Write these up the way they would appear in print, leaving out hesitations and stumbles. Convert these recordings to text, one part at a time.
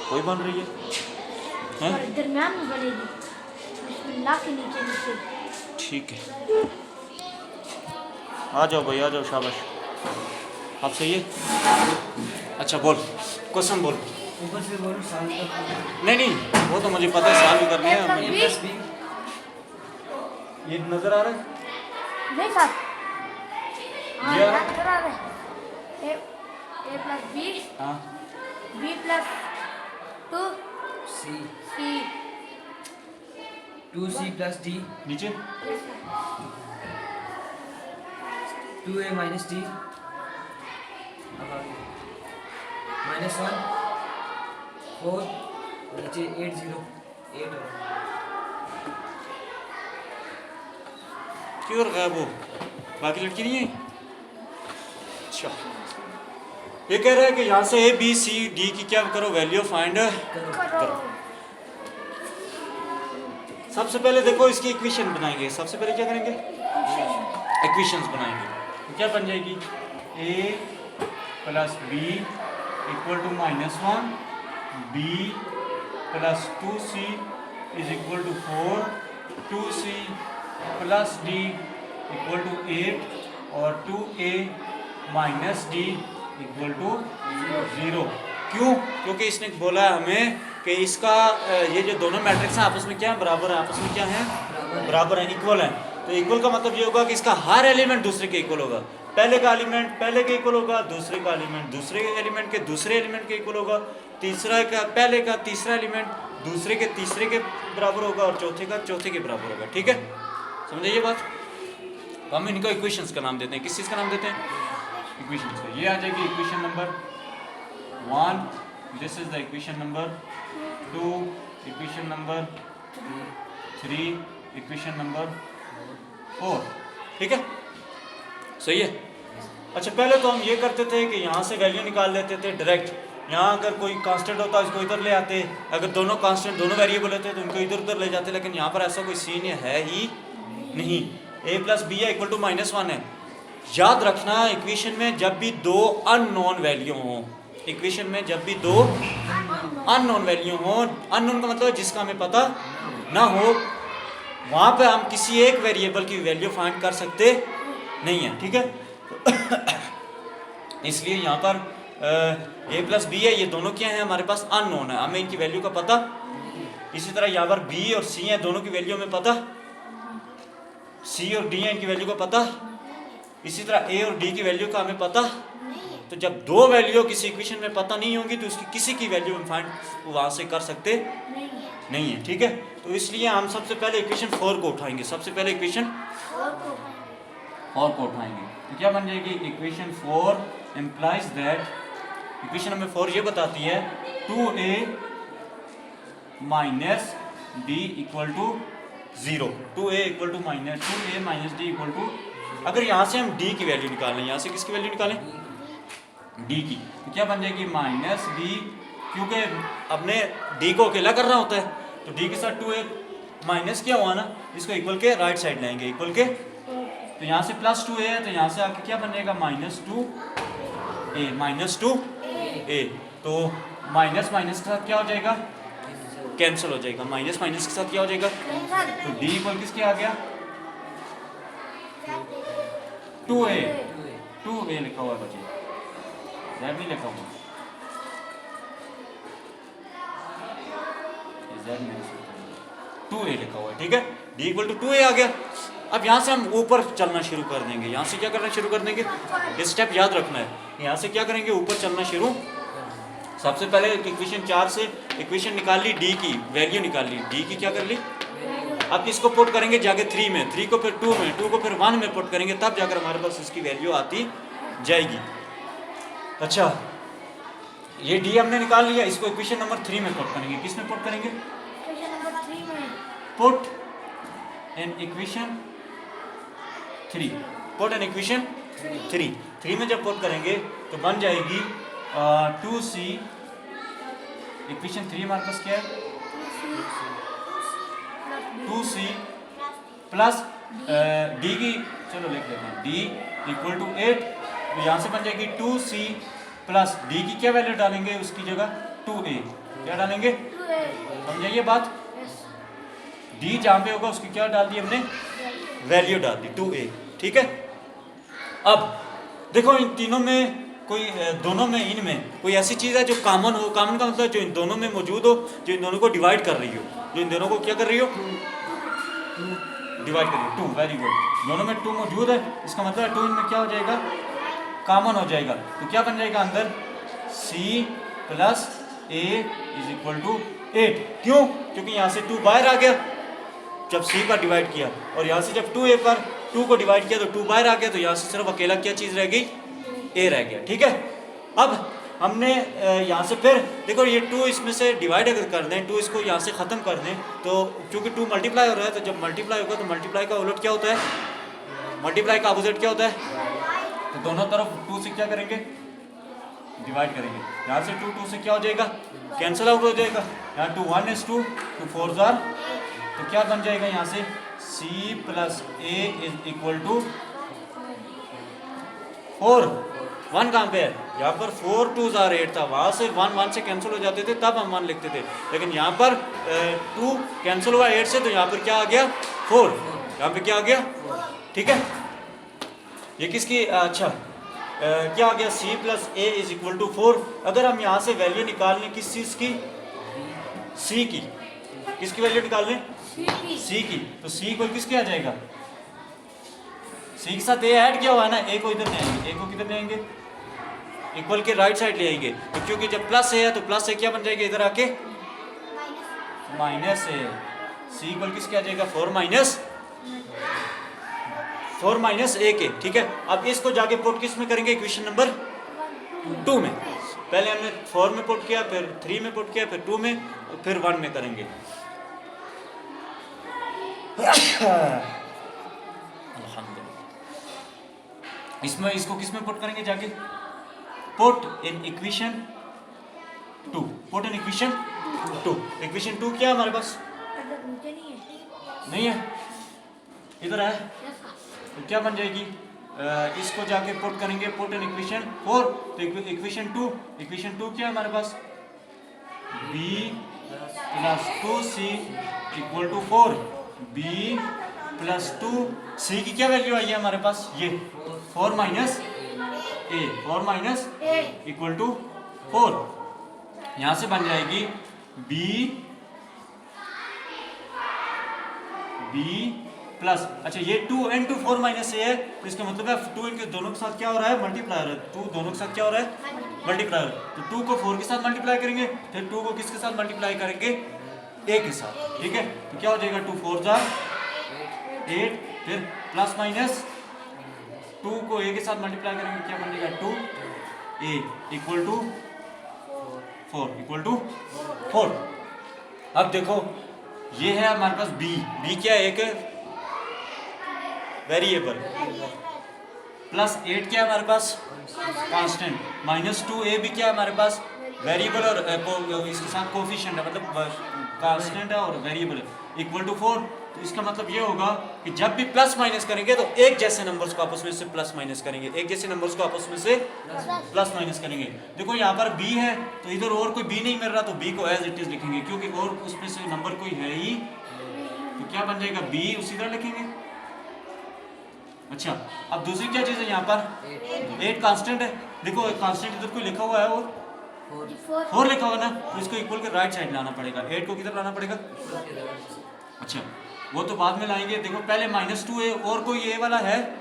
कोई बन रही है और दरमियान में बनेगी, बिस्मिल्लाह के नीचे नीचे। ठीक है, आ जाओ भाई, आ जाओ, शाबाश। आप सही है। अच्छा बोल, क्वेश्चन बोल। ऊपर से बोलो साल का। नहीं नहीं, वो तो मुझे पता है, साल भी करनी है। ए प्लस बी। ये नजर आ रहा है? नहीं साहब, हाँ ये यहाँ नजर आ रहा है। ए प्लस बी, हाँ, बी प्लस टू सी सी। 2c प्लस डी नीचे 2a माइनस डी -1 4 नीचे 8 0 8 क्यों रखा है वो? बाकी लड़की नहीं है? अच्छा, ये कह रहा है कि यहाँ से ए बी सी डी की क्या करो, वैल्यू फाइंड करो। सबसे पहले देखो इसकी इक्वेशन बनाएंगे। सबसे पहले क्या करेंगे? इक्वेशंस बनाएंगे। तो क्या बन जाएगी? a plus B equal to -1, b plus 2c is equal to 4, 2c plus d equal to 8 और 2a minus d equal to 0। क्यों? क्योंकि इसने बोला है हमें कि इसका ये जो दोनों मैट्रिक्स हैं आपस में क्या है? बराबर है। आपस में क्या है? बराबर है, इक्वल है। तो इक्वल का मतलब ये होगा कि इसका हर एलिमेंट दूसरे के इक्वल होगा। पहले का एलिमेंट पहले के इक्वल होगा, दूसरे का एलिमेंट दूसरे एलिमेंट के दूसरे एलिमेंट के इक्वल होगा, तीसरा का पहले का तीसरा एलिमेंट दूसरे के तीसरे के बराबर होगा और चौथे का चौथे के बराबर होगा। ठीक है, समझे ये बात? तो हम इनको इक्वेशंस का नाम देते हैं। किस चीज़ का नाम देते हैं? इक्वेशंस का। ये आ जाएगी equation number 1, this is the equation number 2, equation number 3, equation number 4। ठीक है, सही है। अच्छा, पहले तो हम ये करते थे कि यहाँ से वैल्यू निकाल लेते थे डायरेक्ट। यहाँ अगर कोई कांस्टेंट होता इसको इधर ले आते, अगर दोनों कांस्टेंट दोनों वेरिएबल होते तो उनको इधर उधर ले जाते, लेकिन यहाँ पर ऐसा कोई सीन है ही नहीं। a प्लस बी है इक्वल टू -1 है। याद रखना, इक्वेशन में जब भी दो अननोन वैल्यू हो, इक्वेशन में जब भी दो अननोन वैल्यू हो, अननोन का मतलब जिसका हमें पता ना हो, वहाँ पे हम किसी एक वेरिएबल की वैल्यू फाइंड कर सकते नहीं है। ठीक है, इसलिए यहाँ पर a प्लस बी है, ये दोनों क्या है? हमारे पास अननोन है, हमें इनकी वैल्यू का पता। इसी तरह यहाँ पर b और c है, दोनों की वैल्यू हमें पता। c और d है, इनकी वैल्यू का पता। इसी तरह a और d की वैल्यू का हमें पता। तो जब दो वैल्यू किसी इक्वेशन में पता नहीं होंगी तो उसकी किसी की वैल्यू हम फाइंड वहाँ से कर सकते नहीं है। ठीक है, तो इसलिए हम सबसे पहले इक्वेशन 4 को उठाएंगे। सबसे पहले इक्वेशन 4 को उठाएंगे तो क्या बन जाएगी? Equation 4 implies that, equation number 4 ये बताती है 2a minus D equal to 0। 2a equal to -2a minus D equal to, अगर यहाँ से हम d की वैल्यू निकालें, यहाँ से किसकी वैल्यू निकालें? d की, तो क्या बन जाएगी? माइनस डी, क्योंकि अपने d को अकेला करना होता है तो d के साथ 2a माइनस क्या हुआ ना, इसको इक्वल के राइट साइड लाएंगे, इक्वल के। तो यहाँ से प्लस 2a है तो यहाँ से आके क्या बनेगा? -2a, -2a। तो माइनस माइनस के साथ क्या हो जाएगा? कैंसिल हो जाएगा। माइनस माइनस के साथ क्या हो जाएगा? तो d इक्वल किसके आ गया? 2a लिखा हुआ है बच्चे, Z नहीं लिखा हुआ, Z नहीं, 2a लिखा हुआ है। ठीक है, d इक्वल टू 2a आ गया। अब यहाँ से हम ऊपर चलना शुरू कर देंगे। यहाँ से क्या करना शुरू कर देंगे? ये स्टेप याद रखना है। यहाँ से क्या करेंगे? ऊपर चलना शुरू। सबसे पहले इक्वेशन 4 से इक्वेशन निकाल ली, d की वैल्यू निकाल ली, d की क्या कर ली। अब इसको पुट करेंगे जाके 3 में, 3 को फिर 2 में, 2 को फिर 1 में पुट करेंगे, तब जाकर हमारे पास इसकी वैल्यू आती जाएगी। अच्छा, ये d हमने निकाल लिया, इसको इक्वेशन नंबर 3 में पुट करेंगे। किस में पुट करेंगे? इक्वेशन नंबर 3 में। Put in equation 3, put in equation 3 में जब पुट करेंगे तो बन जाएगी 2c, इक्वेशन 3 हमारे पास क्या है? 2c प्लस d की, चलो लिख लेते हैं, d इक्वल टू 8 तो यहाँ से बन जाएगी 2c प्लस d की क्या वैल्यू डालेंगे उसकी जगह 2a, क्या डालेंगे, 2a, समझाइए बात। yes, d जहाँ पे होगा उसकी क्या डाल दी हमने, वैल्यू डाल दी 2a, ठीक है। अब देखो इन तीनों में कोई दोनों में इनमें कोई ऐसी चीज़ है जो कॉमन हो, कॉमन का मतलब जो इन दोनों में मौजूद हो, जो इन दोनों को डिवाइड कर रही हो, जो इन दोनों को क्या कर रही हो, डिवाइड कर रही हो, 2, वेरी गुड। दोनों में 2 मौजूद है, इसका मतलब है 2 इनमें क्या हो जाएगा, कॉमन हो जाएगा। तो क्या बन जाएगा अंदर c plus a is equal to 8। क्यों, क्योंकि यहाँ से 2 बाहर आ गया जब c पर डिवाइड किया, और यहाँ से जब 2a पर 2 को डिवाइड किया तो 2 बाहर आ गया, तो यहाँ से सिर्फ अकेला क्या चीज़ रह गई, a रह गया, ठीक है। अब हमने यहाँ से फिर देखो ये 2 इसमें से डिवाइड अगर कर दें, 2 इसको यहाँ से ख़त्म कर दें, तो क्योंकि 2 मल्टीप्लाई हो रहा है, तो जब मल्टीप्लाई होगा तो मल्टीप्लाई का उलट क्या होता है, मल्टीप्लाई का अपोजिट क्या होता है, तो दोनों तरफ 2 से क्या करेंगे, डिवाइड करेंगे। यहाँ से 2 2 से क्या हो जाएगा, कैंसिल आउट हो जाएगा। यहाँ 2 1 is 2, 2 4 are, तो क्या बन जाएगा यहाँ से c plus a is equal to 4। 1 कहाँ पे है, यहाँ पर 4 2s are 8 था, वहाँ से 1 1 से कैंसिल हो जाते थे तब हम 1 लिखते थे, लेकिन यहाँ पर 2 कैंसिल हुआ 8 से, तो यहाँ पर क्या आ गया 4, यहाँ पे क्या आ गया, ठीक है। ये किसकी, अच्छा क्या आ गया, c plus a is equal to 4। अगर हम यहाँ से वैल्यू निकाल लें किस चीज़ की, c की, किसकी वैल्यू निकाल लें, c की, तो c को किसके आ जाएगा, c के साथ a ऐड किया हुआ है ना, a को इधर ले आएंगे, a को किधर ले आएंगे, इक्वल के राइट साइड ले आएंगे, तो क्योंकि जब प्लस a है तो प्लस a क्या बन जाएगा इधर आके, माइनस a, c इक्वल किसके आ जाएगा, 4 माइनस a के, ठीक है। अब इसको जाके पुट किस में करेंगे, इक्वेशन नंबर 2 में। पहले हमने 4 में पुट किया, फिर 3 में पुट किया, फिर 2 में, फिर 1 में करेंगे। इसमें इसको किस में पुट करेंगे जाके, put in equation 2, put in equation 2। Equation 2 क्या है हमारे पास, नीचे नहीं है, नहीं है, इधर है, तो क्या बन जाएगी, इसको जाके पुट करेंगे, पुट इन इक्वेशन 4, तो इक्वेशन 2 क्या है हमारे पास, b plus 2c equal to 4, b plus 2c की क्या वैल्यू आई है हमारे पास, ये 4 minus a, 4 minus equal to 4। यहाँ से बन जाएगी b प्लस, अच्छा ये 2 into 4 माइनस a है, तो इसका मतलब है 2 इनके दोनों के साथ क्या हो रहा है, मल्टीप्लाई हो रहा है, 2 दोनों के साथ क्या हो रहा है, मल्टीप्लाई हो रहा है। तो 2 को 4 के साथ मल्टीप्लाई करेंगे, फिर 2 को किसके साथ मल्टीप्लाई करेंगे, a के साथ, ठीक है। तो क्या हो जाएगा, 2 4 जा 8, फिर प्लस माइनस 2 को a के साथ मल्टीप्लाई करेंगे, क्या बन जाएगा 2a equal to 4, equal to 4। अब देखो ये है हमारे पास b क्या है, एक वेरिएबल, प्लस 8 क्या है हमारे पास, कांस्टेंट, माइनस 2a भी क्या है हमारे पास, वेरिएबल, और इसके साथ कोफिशिएंट है, मतलब कांस्टेंट है और वेरिएबल है, इक्वल टू 4। तो इसका मतलब ये होगा कि जब भी प्लस माइनस करेंगे तो एक जैसे नंबर्स को आपस में से प्लस माइनस करेंगे, एक जैसे नंबर्स को आपस में से प्लस माइनस करेंगे। देखो यहाँ पर b है, तो इधर और कोई b नहीं मिल रहा, तो b को एज इट इज लिखेंगे, क्योंकि और उसमें से नंबर कोई है ही, तो क्या बन जाएगा b उसी तरह लिखेंगे। अच्छा, अब दूसरी क्या चीज़ है यहाँ पर, 8 कांस्टेंट है, देखो कांस्टेंट इधर कोई लिखा हुआ है और 4 लिखा हुआ ना, तो इसको इक्वल के राइट साइड लाना पड़ेगा, 8 को किधर लाना पड़ेगा, अच्छा वो तो बाद में लाएंगे। देखो पहले माइनस 2 है, और कोई a वाला है,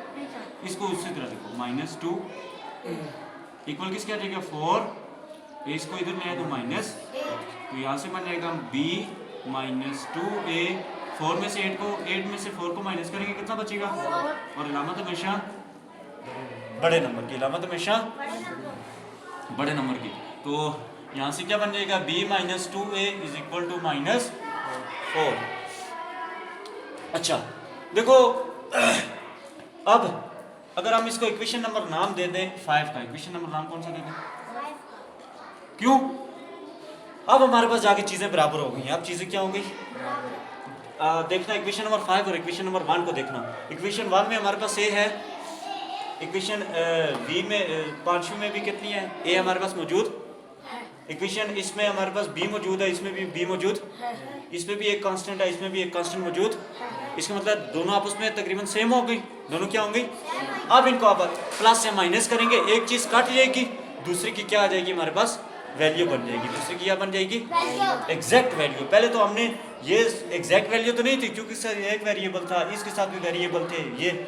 इसको उसी तरह देखो, माइनस 2 इक्वल किसके आ जाएगा 4, इसको इधर ले आए तो माइनस, तो यहाँ से बन जाएगा b माइनस 2a, 4 में से 8 में से 4 को माइनस करेंगे, कितना बचेगा, और इलामत हमेशा बड़े नंबर की, इलामत हमेशा बड़े नंबर की। तो यहाँ से क्या बन जाएगा, b minus 2a is equal to minus 4। अच्छा देखो अब अगर हम इसको इक्वेशन नंबर नाम दे दें 5 का, इक्वेशन नंबर नाम कौन सा दे दें, क्यों, अब हमारे पास जाके चीज़ें बराबर हो गई हैं। अब चीज़ें क्या हो गई, देखना इक्वेशन नंबर 5 और इक्वेशन नंबर 1 को देखना। इक्वेशन 1 में हमारे पास a है इक्वेशन बी में पांचवी में भी कितनी है, ए हमारे पास मौजूद, इक्वेशन इसमें हमारे पास बी मौजूद है, इसमें भी बी मौजूद, इसमें भी एक कांस्टेंट है, इसमें भी एक कांस्टेंट मौजूद। इसका मतलब दोनों आपस में तकरीबन सेम हो गई, दोनों क्या होंगी। अब इनको आप प्लस से माइनस करेंगे, एक चीज कट जाएगी, दूसरी की क्या आ जाएगी हमारे पास, वैल्यू बन जाएगी। दूसरी की क्या बन जाएगी, एग्जैक्ट वैल्यू। पहले तो हमने ये एग्जैक्ट वैल्यू तो नहीं थी क्योंकि सर एक वेरिएबल था, इसके साथ भी वेरिएबल थे ये,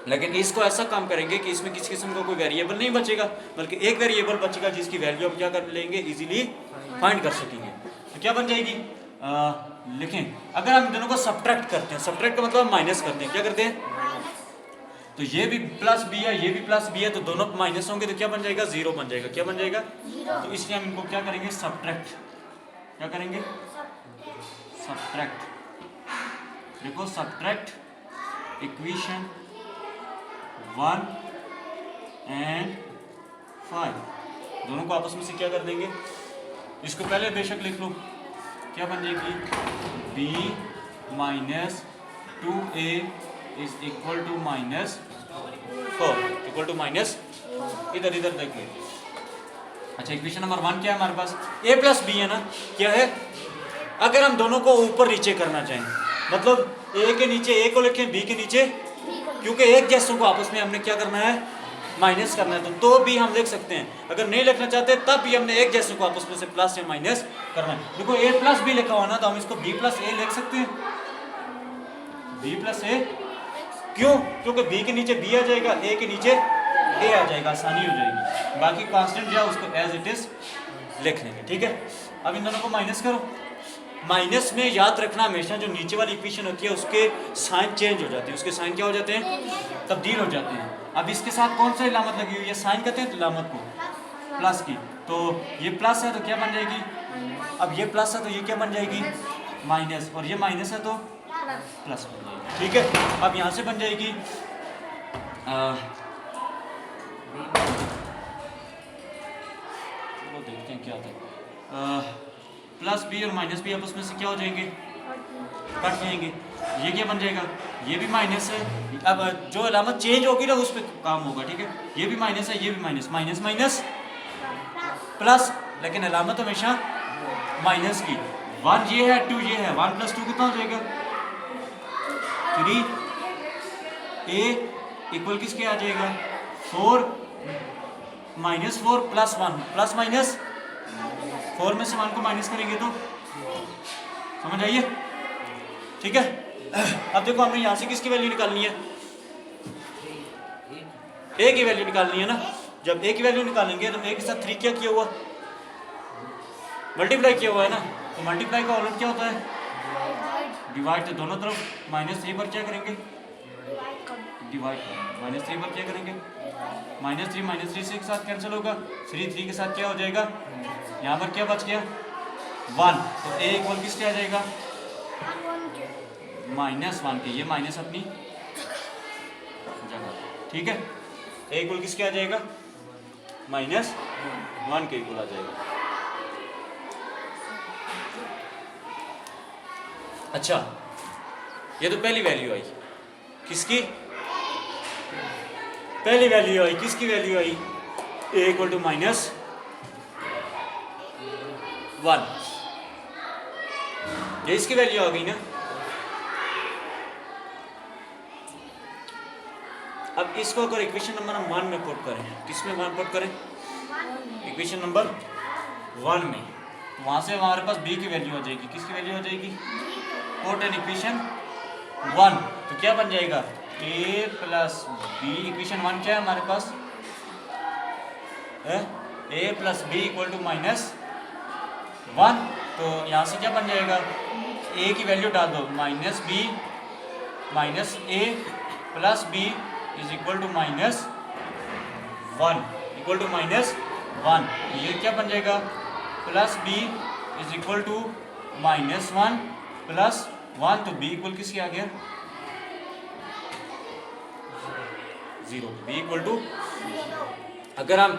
लेकिन इसको ऐसा काम करेंगे कि इसमें किसी किस्म का कोई वेरिएबल नहीं बचेगा, बल्कि एक वेरिएबल बचेगा जिसकी वैल्यू हम क्या कर लेंगे, इजीली फाइंड कर सकेंगे। तो क्या बन जाएगी, लिखें, अगर हम दोनों को सब्ट्रैक्ट करते हैं, सब्ट्रैक्ट का मतलब माइनस करते हैं, क्या करते हैं, तो ये भी प्लस बी है, ये भी प्लस बी है, तो दोनों माइनस होंगे तो क्या बन जाएगा, जीरो बन जाएगा। क्या बन जाएगा, तो इसलिए हम इनको क्या करेंगे, सब्ट्रैक्ट, क्या करेंगे, सब्ट्रैक्ट। देखो सब्ट्रैक्ट इक्वेशन 1 एंड 5, दोनों को आपस में से क्या कर देंगे, इसको पहले बेशक लिख लो, क्या बन जाएगी, b minus 2a is equal to minus 4 equal to minus, इधर इधर देखिए। अच्छा इक्वेशन नंबर 1 क्या है हमारे पास, a प्लस बी है ना, क्या है, अगर हम दोनों को ऊपर नीचे करना चाहें, मतलब a के नीचे a को लिखें, b के नीचे, क्योंकि एक जैसों को आपस में हमने क्या करना है, माइनस करना है, तो भी हम लिख सकते हैं। अगर नहीं लिखना चाहते तब भी हमने एक जैसों को आपस में से प्लस या माइनस करना है। देखो a प्लस बी लिखा हुआ ना, तो हम इसको b प्लस ए लिख सकते हैं, b प्लस ए, क्यों, क्योंकि b के नीचे b आ जाएगा, a के नीचे a आ जाएगा, आसानी हो जाएगी। बाकी कांस्टेंट जो है उसको एज इट इज लिख लेंगे, ठीक है। अब इन दोनों को माइनस करो, माइनस में याद रखना हमेशा जो नीचे वाली इक्वेशन होती है उसके साइन चेंज हो जाते हैं, उसके साइन क्या हो जाते हैं, तब्दील हो जाते हैं। अब इसके साथ कौन सा इलामत लगी हुई है, साइन कहते हैं इलामत को, प्लस की, तो ये प्लस है तो क्या बन जाएगी, अब ये प्लस है तो ये क्या बन जाएगी, माइनस, और ये माइनस है तो प्लस बन जाएगी, ठीक है। अब यहाँ से बन जाएगी चलो देखते हैं क्या होता है, प्लस बी और माइनस बी आपस में से क्या हो जाएंगे, कट जाएंगे, ये क्या बन जाएगा, ये भी माइनस है। अब जो अलामत चेंज होगी ना उस पर काम होगा, ठीक है। ये भी माइनस है, ये भी माइनस, माइनस माइनस प्लस, लेकिन अलामत हमेशा माइनस की। 1 ये है, 2 ये है, 1 प्लस 2 कितना हो जाएगा, 3, a इक्वल किसके आ जाएगा, 4 माइनस 4 प्लस 1, प्लस माइनस 4 में से 1 को माइनस करेंगे तो समझ आइए, ठीक है। अब देखो हमने यहाँ से किसकी वैल्यू निकालनी है, a की वैल्यू निकालनी है ना। जब a की वैल्यू निकालेंगे तो a के साथ 3 क्या किया हुआ, मल्टीप्लाई किया हुआ है ना, तो मल्टीप्लाई का उलट क्या होता है, डिवाइड। तो दोनों तरफ -3 पर क्या करेंगे, डिवाइड, -3 पर क्या करेंगे, -3 से एक साथ कैंसिल होगा, 3 के साथ क्या हो जाएगा, यहाँ पर क्या बच गया, 1, तो a इक्वल किसके आ जाएगा, -1 के, ये माइनस अपनी जगह, ठीक है। a इक्वल किसके आ जाएगा, -1 के इक्वल आ जाएगा। अच्छा ये तो पहली वैल्यू आई, किसकी, पहली वैल्यू आई, किसकी वैल्यू आई, a इक्वल टू -1, ये इसकी वैल्यू आ गई ना। अब इसको अगर इक्वेशन नंबर हम 1 में पुट करें, किसमें 1 पुट करें, इक्वेशन नंबर 1 में, तो वहां से हमारे पास b की वैल्यू आ जाएगी, किसकी वैल्यू आ जाएगी, पुट इन इक्वेशन 1, तो क्या बन जाएगा, a प्लस बी, इक्वेशन 1 क्या है हमारे पास, a plus B equal to -1, तो यहाँ से क्या बन जाएगा, a की वैल्यू डाल दो, -b minus a plus b is equal to -1 equal to -1, ये क्या बन जाएगा, plus b is equal to -1 plus 1, तो b इक्वल किसके आ गया, 0, b इक्वल टू। अगर हम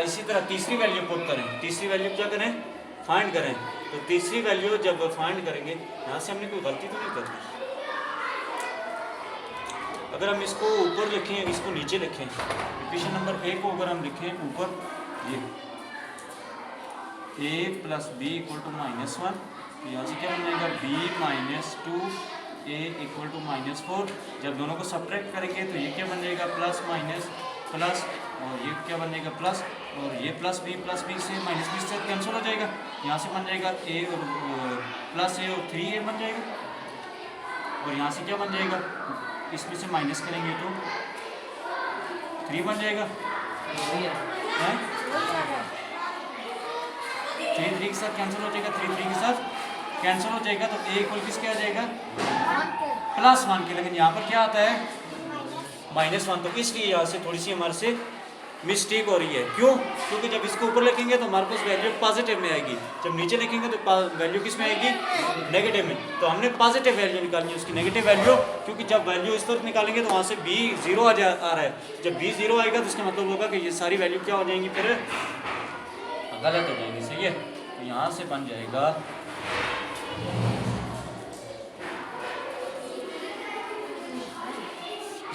इसी तरह तीसरी वैल्यू पुट करें, तीसरी वैल्यू क्या करें, फाइंड करें, तो तीसरी वैल्यू जब फाइंड करेंगे, यहाँ से हमने कोई गलती तो नहीं कर दी, अगर हम इसको ऊपर लिखें, इसको नीचे लिखें, इक्वेशन नंबर ए को अगर हम लिखें ऊपर, ये a plus B equal to -1, तो यहाँ से क्या बन जाएगा b -2 a इक्वल टू -4। जब दोनों को सब्ट्रैक्ट करेंगे तो ये क्या बन जाएगा प्लस माइनस प्लस, और ये क्या बन जाएगा प्लस, और ये प्लस बी से माइनस बी से कैंसिल हो जाएगा। यहाँ से बन जाएगा a और प्लस a और 3a बन जाएगा, और यहाँ से क्या बन जाएगा, इसमें से माइनस करेंगे तो 3 बन जाएगा। हैं? 3 3 के साथ कैंसिल हो जाएगा, 3 3 के साथ कैंसिल हो जाएगा, तो a इक्वल किसके आ जाएगा +1 के। लेकिन यहाँ पर क्या आता है -1, तो इसलिए यहाँ से थोड़ी सी हमारे से मिस्टेक हो रही है। क्यों? क्योंकि जब इसको ऊपर लिखेंगे तो हमारे पास वैल्यू पॉजिटिव में आएगी, जब नीचे लिखेंगे तो वैल्यू किस में आएगी नेगेटिव में। तो हमने पॉजिटिव वैल्यू निकालनी है उसकी नेगेटिव वैल्यू, क्योंकि जब वैल्यू इस तरफ निकालेंगे तो वहाँ से b 0 आ रहा है। जब b 0 आएगा तो इसका मतलब होगा कि ये सारी वैल्यू क्या हो जाएंगी, फिर गलत हो जाएंगी। सही है, तो यहाँ से बन जाएगा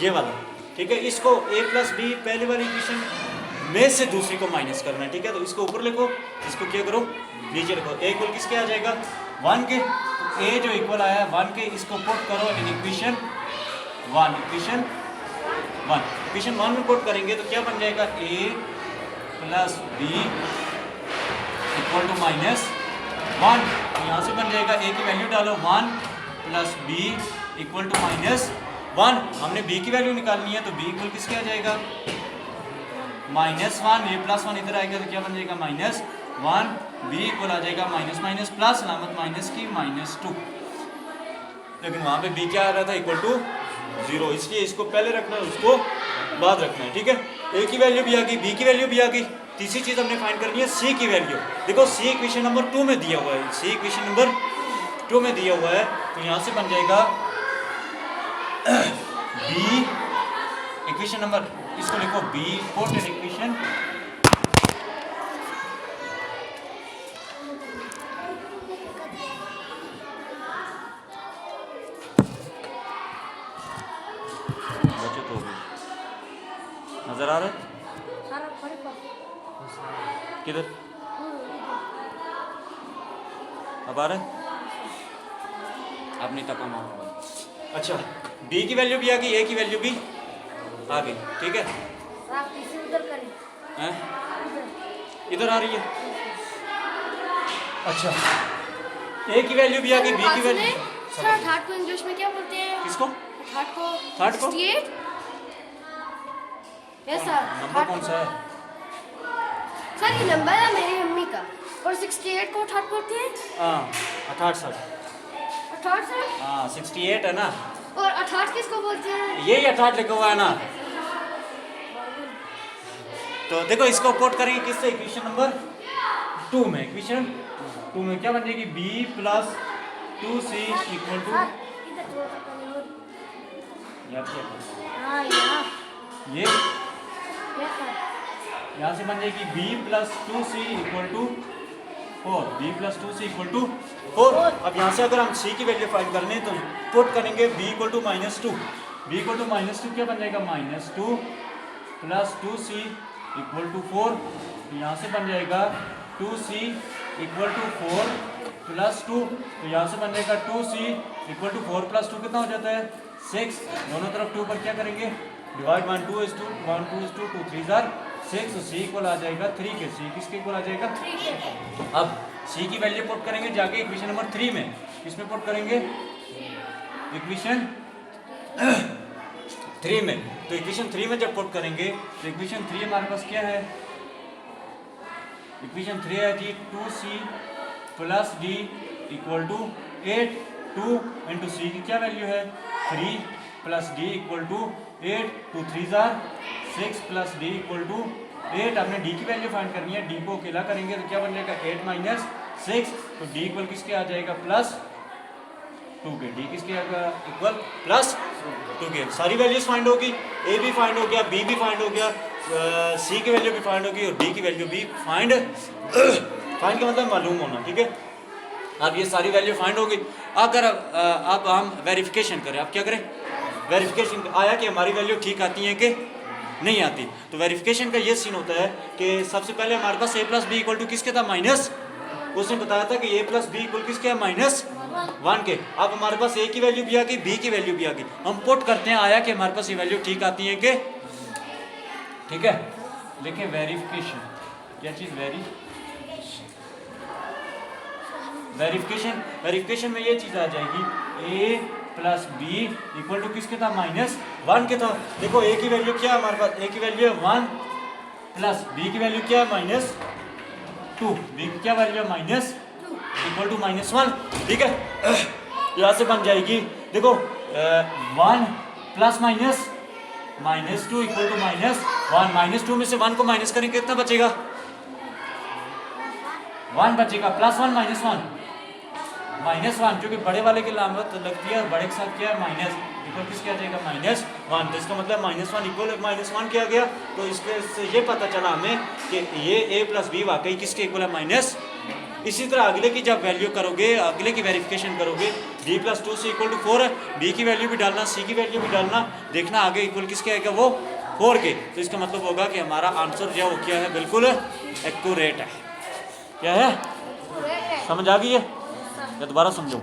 ये वाला। ठीक है, इसको a प्लस बी पहले वाली इक्वेशन में से दूसरी को माइनस करना है। ठीक है, तो इसको ऊपर लिखो, इसको क्या करो नीचे लिखो। a इक्वल किसके आ जाएगा 1 के, a जो इक्वल आया 1 के, इसको पुट करो इन इक्वेशन 1। इक्वेशन 1 में पुट करेंगे तो क्या बन जाएगा a plus B equal to -1। तो यहाँ से बन जाएगा a की वैल्यू डालो 1 प्लस बी इक्वल टू -1। हमने b की वैल्यू निकालनी है, तो b इक्वल किसके आ जाएगा -1। a प्लस 1 इधर आएगा तो क्या बन जाएगा -1। b इक्वल आ जाएगा माइनस प्लस अलामत माइनस की -2, लेकिन वहाँ पे b क्या आ रहा था इक्वल टू 0, इसलिए इसको पहले रखना है, उसको बाद रखना है। ठीक है, a की वैल्यू भी आ गई, b की वैल्यू भी आ गई। तीसरी चीज़ हमने फाइंड करनी है c की वैल्यू। देखो c इक्वेशन नंबर 2 में दिया हुआ है, c इक्वेशन नंबर 2 में दिया हुआ है, तो यहाँ से बन जाएगा b इक्वेशन नंबर, इसको लिखो b पुट इन इक्वेशन बचत हो गई, नजर आ रहा है किधर, अब आ रहा है, अब नहीं तक। अच्छा, b की वैल्यू भी आ गई, a की वैल्यू भी आ गई। ठीक है, हैं? इधर आ रही है। अच्छा, a की वैल्यू भी आ गई, b की वैल्यू। सर थर्ड को इंग्लिश में क्या बोलते हैं? किसको? थर्ड को 68। यस सर, नंबर कौन सा है? सर ये नंबर है मेरी मम्मी का, और 68 को थर्ड बोलते हैं। हाँ 68 सर, हाँ 68 है ना, और 68 किसको बोलते हैं? यही 68 लिखा हुआ है ना। तो देखो इसको पुट करेंगे किससे, इक्वेशन नंबर 2 में। इक्वेशन 2 में क्या बन जाएगी b plus 2c equal to, ये यहाँ से बन जाएगी b plus 2c equal to 4, b plus 2c equal to 4। अब यहाँ से अगर हम c की वैल्यू फाइंड करने तो पुट करेंगे b equal to -2, b equal to -2 क्या बन जाएगा -2 प्लस 2c इक्वल टू 4। यहाँ से बन जाएगा 2c इक्वल टू 4 प्लस 2, तो यहाँ से बन जाएगा 2c इक्वल टू 4 प्लस 2 कितना हो जाता है 6। दोनों तरफ 2 पर क्या करेंगे डिवाइड, 1 2 is 2 1 2 is 2 2 3 are 6, तो c इक्वल आ जाएगा 3 के। c किसके इक्वल आ जाएगा 3 के। अब c की वैल्यू पुट करेंगे जाके इक्वेशन नंबर 3 में, किसमें पुट करेंगे इक्वेशन 3 में। तो इक्वेशन 3 में जब पुट करेंगे तो इक्वेशन 3 हमारे पास क्या है, इक्वेशन 3 है जी 2c plus d equal to 8, 2 into c की क्या वैल्यू है 3 plus d equal to 8, 2 3 are 6 plus d equal to 8। हमने d की वैल्यू फाइंड करनी है, d को अकेला करेंगे तो क्या बन जाएगा 8 माइनस 6, तो d इक्वल किसके आ जाएगा +2 के। d किसके आएगा इक्वल +2 के। सारी वैल्यूज फाइंड होगी, a भी फाइंड हो गया, b भी फाइंड हो गया, c की वैल्यू भी फाइंड होगी और d की वैल्यू भी फाइंड का मतलब मालूम होना। ठीक है, अब ये सारी वैल्यू फाइंड होगी। अगर अब हम वेरिफिकेशन करें, अब क्या करें वेरिफिकेशन आया कि हमारी वैल्यू ठीक आती है कि नहीं आती। तो वेरिफिकेशन का ये सीन होता है कि सबसे पहले हमारे पास a plus B equal to किसके था, माइनस, उसने बताया था कि a प्लस बी इक्वल किसके है, -1 के। अब हमारे पास a की वैल्यू भी आ गई, b की वैल्यू भी आ गई, हम पुट करते हैं, आया कि हमारे पास ये वैल्यू ठीक आती है कि, ठीक है। देखिए वेरिफिकेशन, क्या चीज़ वेरिफिकेशन में ये चीज़ आ जाएगी a plus B equal to किसके था, -1 के था। देखो a की वैल्यू क्या है हमारे पास, a की वैल्यू है 1 प्लस b की वैल्यू क्या है, -2, b की क्या वैल्यू है, माइनस इक्वल टू -1, ठीक है। यहाँ से बन जाएगी, देखो 1 प्लस माइनस -2 इक्वल टू -1, -2 में से 1 को माइनस करेंगे कितना बचेगा, 1 बचेगा, +1 -1, क्योंकि बड़े वाले की लामत लगती है और बड़े के साथ क्या है, माइनस, इक्वल किसके आ जाएगा, -1। तो इसका मतलब -1 इक्वल -1 क्या गया। तो इसके से ये पता चला हमें कि ये a प्लस बी वाकई किसके इक्वल है, माइनस। इसी तरह अगले की जब वैल्यू करोगे, अगले की वेरिफिकेशन करोगे, b प्लस 2 से इक्वल टू 4 है, b की वैल्यू भी डालना, c की वैल्यू भी डालना, देखना आगे इक्वल किसके आएगा, वो 4 के। तो इसका मतलब होगा कि हमारा आंसर जो वो क्या है, बिल्कुल एक्यूरेट है। क्या है, समझ आ गई है या दोबारा समझो।